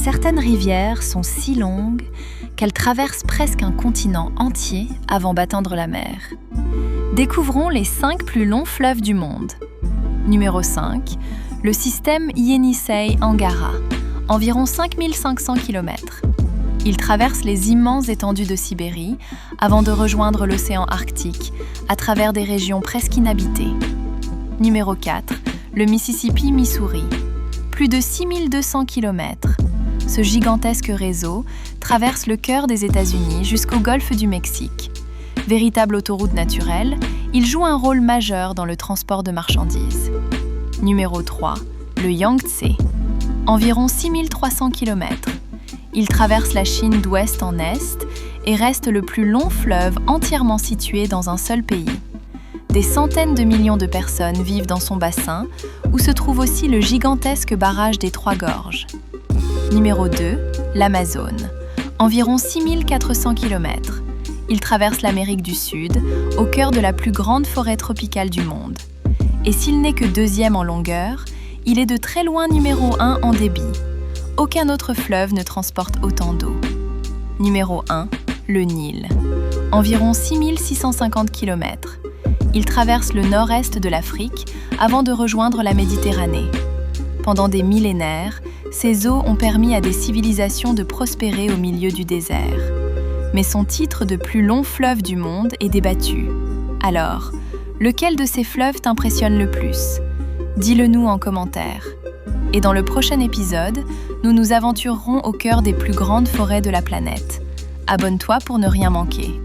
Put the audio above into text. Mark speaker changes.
Speaker 1: Certaines rivières sont si longues qu'elles traversent presque un continent entier avant d'atteindre la mer. Découvrons les 5 plus longs fleuves du monde. Numéro 5, le système Yenisei-Angara, environ 5500 km. Il traverse les immenses étendues de Sibérie avant de rejoindre l'océan Arctique à travers des régions presque inhabitées. Numéro 4, le Mississippi-Missouri. Plus de 6200 km. Ce gigantesque réseau traverse le cœur des États-Unis jusqu'au golfe du Mexique. Véritable autoroute naturelle, il joue un rôle majeur dans le transport de marchandises. Numéro 3, le Yangtze. Environ 6300 km. Il traverse la Chine d'ouest en est et reste le plus long fleuve entièrement situé dans un seul pays. Des centaines de millions de personnes vivent dans son bassin, où se trouve aussi le gigantesque barrage des Trois Gorges. Numéro 2, l'Amazone. Environ 6400 km. Il traverse l'Amérique du Sud, au cœur de la plus grande forêt tropicale du monde. Et s'il n'est que 2e en longueur, il est de très loin numéro 1 en débit. Aucun autre fleuve ne transporte autant d'eau. Numéro 1, le Nil. Environ 6650 km. Il traverse le nord-est de l'Afrique avant de rejoindre la Méditerranée. Pendant des millénaires, ces eaux ont permis à des civilisations de prospérer au milieu du désert. Mais son titre de plus long fleuve du monde est débattu. Alors, lequel de ces fleuves t'impressionne le plus ? Dis-le nous en commentaire. Et dans le prochain épisode, nous nous aventurerons au cœur des plus grandes forêts de la planète. Abonne-toi pour ne rien manquer.